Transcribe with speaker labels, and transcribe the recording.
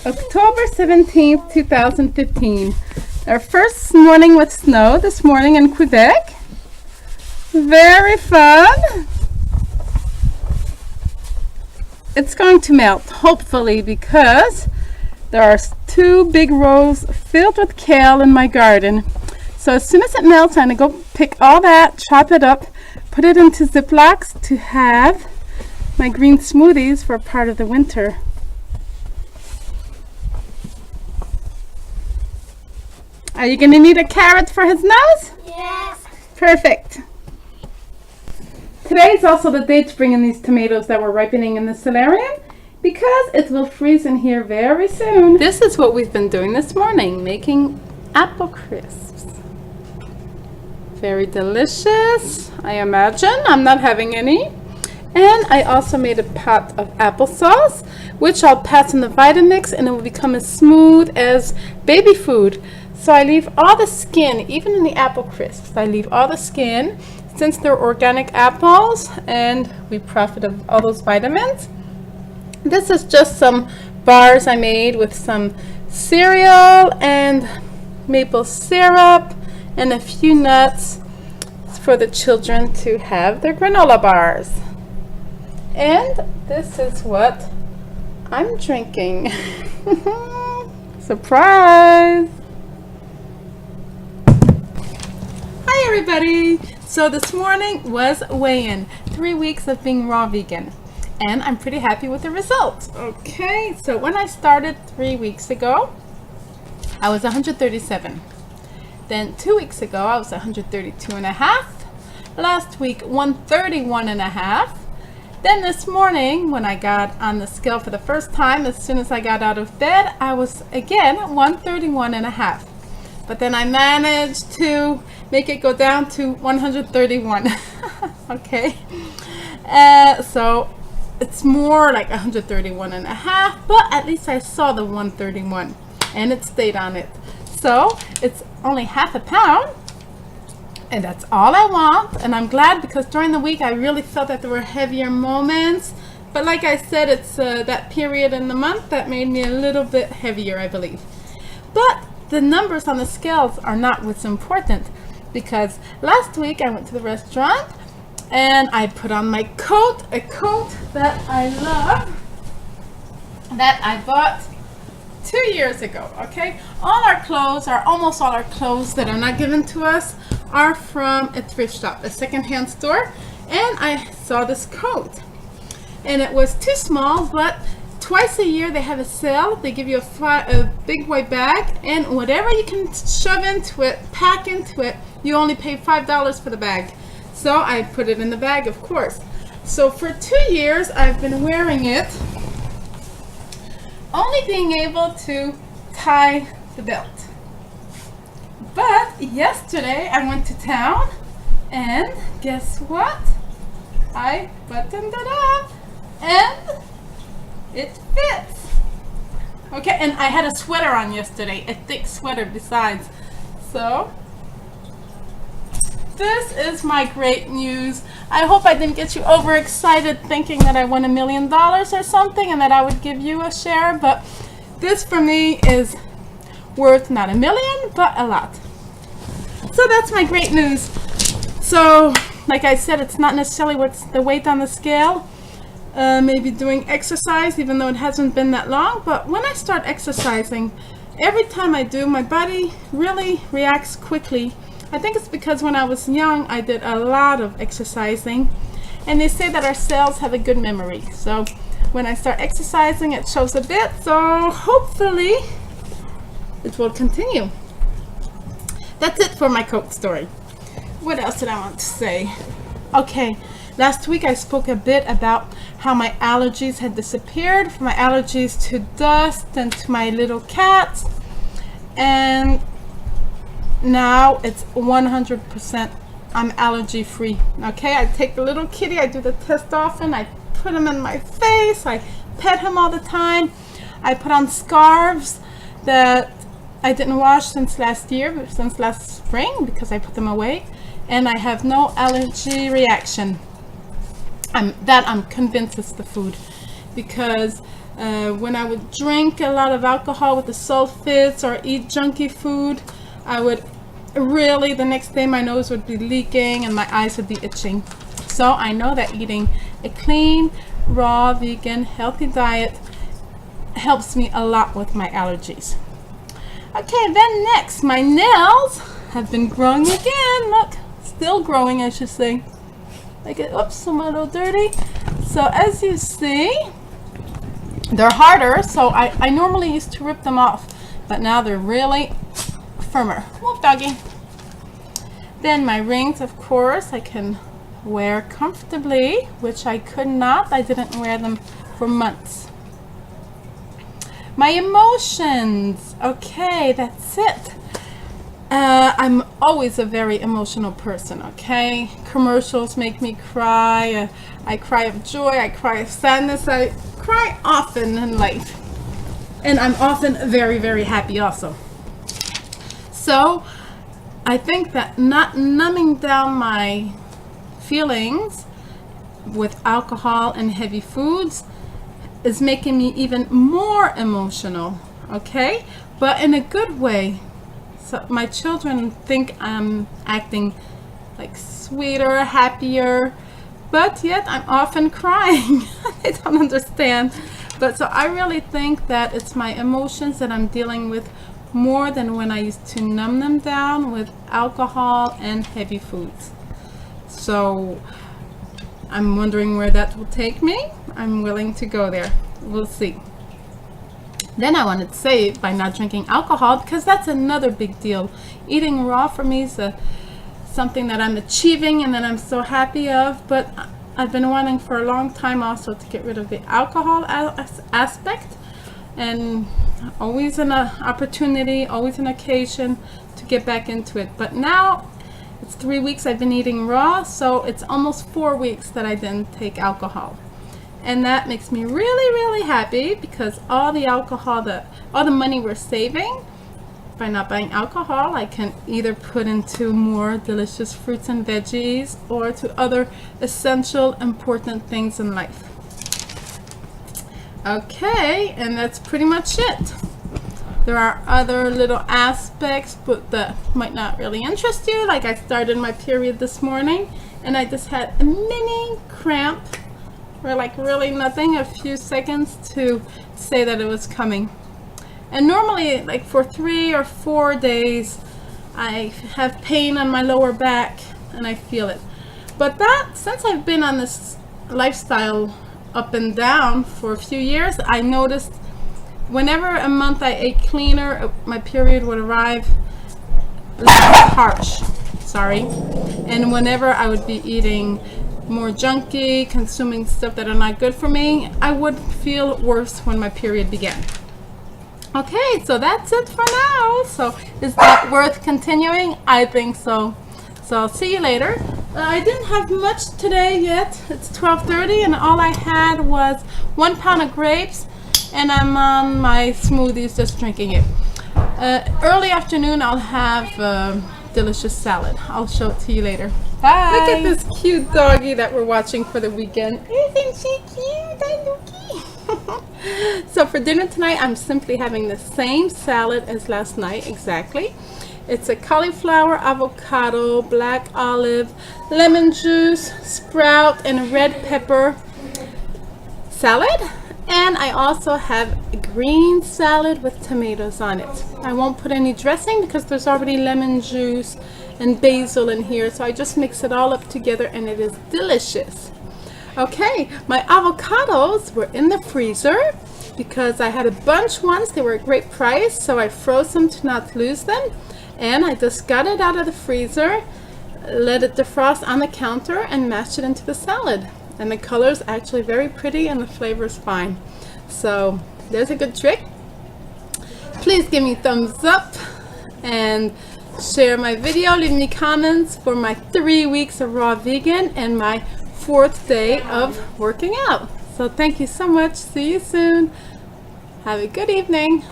Speaker 1: October 17th, 2015. Our first morning with snow this morning in Quebec. Very fun. It's going to melt, hopefully, because there are two big rows filled with kale in my garden. So as soon as it melts, I'm going to go pick all that, chop it up, put it into Ziplocs to have my green smoothies for part of the winter. Are you going to need a carrot for his nose?
Speaker 2: Yes.
Speaker 1: Perfect. Today is also the day to bring in these tomatoes that were ripening in the solarium because it will freeze in here very soon. This is what we've been doing this morning, making apple crisps. Very delicious, I imagine. I'm not having any. And I also made a pot of applesauce, which I'll pass in the Vitamix and it will become as smooth as baby food. So I leave all the skin, even in the apple crisps, I leave all the skin since they're organic apples and we profit of all those vitamins. This is just some bars I made with some cereal and maple syrup and a few nuts for the children to have their granola bars. And this is what I'm drinking. Surprise! Hi everybody! So this morning was weigh-in, 3 weeks of being raw vegan, and I'm pretty happy with the results. Okay, so when I started 3 weeks ago, I was 137. Then 2 weeks ago, I was 132 and a half. Last week, 131 and a half. Then this morning, when I got on the scale for the first time, as soon as I got out of bed, I was again 131 and a half. But then I managed to make it go down to 131. Okay. So it's more like 131 and a half, but at least I saw the 131 and it stayed on it. So it's only half a pound and that's all I want. And I'm glad because during the week I really felt that there were heavier moments. But like I said, it's that period in the month that made me a little bit heavier, I believe. But the numbers on the scales are not what's important because last week I went to the restaurant and I put on my coat, a coat that I love, that I bought 2 years ago, okay? All our clothes, or almost all our clothes that are not given to us are from a thrift shop, a secondhand store, and I saw this coat. And it was too small, but twice a year they have a sale. They give you a big white bag, and whatever you can shove into it, pack into it, you only pay $5 for the bag. So I put it in the bag, of course. So for 2 years I've been wearing it, only being able to tie the belt. But yesterday I went to town and guess what? I buttoned it up and it fits. Okay, and I had a sweater on yesterday, a thick sweater besides. So this is my great news. I hope I didn't get you overexcited thinking that I won $1 million or something and that I would give you a share, but this for me is worth not $1 million, but a lot. So that's my great news. So like I said, it's not necessarily what's the weight on the scale. Maybe doing exercise, even though it hasn't been that long, but when I start exercising, every time I do, my body really reacts quickly. I think it's because when I was young, I did a lot of exercising, and they say that our cells have a good memory. So when I start exercising, it shows a bit, so hopefully it will continue. That's it for my coat story. What else did I want to say? Okay, last week I spoke a bit about how my allergies had disappeared, from my allergies to dust and to my little cats, and now it's 100% I'm allergy free. Okay, I take the little kitty, I do the test often, I put him in my face, I pet him all the time, I put on scarves that I didn't wash since last year, since last spring, because I put them away, and I have no allergy reaction. I'm convinced it's the food, because When I would drink a lot of alcohol with the sulfates or eat junky food, I would really, the next day my nose would be leaking and my eyes would be itching. So I know that eating a clean, raw, vegan, healthy diet helps me a lot with my allergies. Okay, then next, my nails have been growing again. Look, still growing, I should say. Oops, I'm a little dirty. So as you see, they're harder, so I normally used to rip them off, but now they're really firmer. Move, doggy. Then my rings, of course, I can wear comfortably, which I could not. I didn't wear them for months. My emotions. Okay, that's it. I'm always a very emotional person, okay? Commercials make me cry. I cry of joy. I cry of sadness. I cry often in life. And I'm often very, very happy also. So I think that not numbing down my feelings with alcohol and heavy foods is making me even more emotional, okay? But in a good way. So my children think I'm acting like sweeter, happier, but yet I'm often crying. They don't understand. But so I really think that it's my emotions that I'm dealing with more than when I used to numb them down with alcohol and heavy foods. So I'm wondering where that will take me. I'm willing to go there. We'll see. Then I wanted to say by not drinking alcohol, because that's another big deal. Eating raw for me is something that I'm achieving and that I'm so happy of, but I've been wanting for a long time also to get rid of the alcohol aspect, and always an opportunity, always an occasion to get back into it. But now it's 3 weeks I've been eating raw, so it's almost 4 weeks that I didn't take alcohol. And that makes me really, really happy, because all the money we're saving by not buying alcohol, I can either put into more delicious fruits and veggies or to other essential, important things in life. Okay, and that's pretty much it. There are other little aspects, but that might not really interest you. Like I started my period this morning and I just had a mini cramp, or like really nothing, a few seconds to say that it was coming. And normally, like for 3 or 4 days, I have pain on my lower back and I feel it. But that, since I've been on this lifestyle up and down for a few years, I noticed whenever a month I ate cleaner, my period would arrive less harsh. Sorry. And whenever I would be eating more junky, consuming stuff that are not good for me, I would feel worse when my period began. Okay, so that's it for now. So is that worth continuing? I think so. So I'll see you later. I didn't have much today yet. It's 12:30 and all I had was 1 pound of grapes, and I'm on my smoothies, just drinking it. Early afternoon I'll have delicious salad. I'll show it to you later. Bye. Look at this cute doggy that we're watching for the weekend. Isn't she cute? I Lookie. So for dinner tonight, I'm simply having the same salad as last night, exactly. It's a cauliflower, avocado, black olive, lemon juice, sprout, and red pepper salad. And I also have a green salad with tomatoes on it. I won't put any dressing because there's already lemon juice and basil in here, so I just mix it all up together and it is delicious. Okay, my avocados were in the freezer because I had a bunch once. They were a great price, so I froze them to not lose them. And I just got it out of the freezer, let it defrost on the counter, and mashed it into the salad. And the color is actually very pretty and the flavor is fine. So there's a good trick. Please give me thumbs up and share my video. Leave me comments for my 3 weeks of raw vegan and my 4th day of working out. So thank you so much. See you soon. Have a good evening.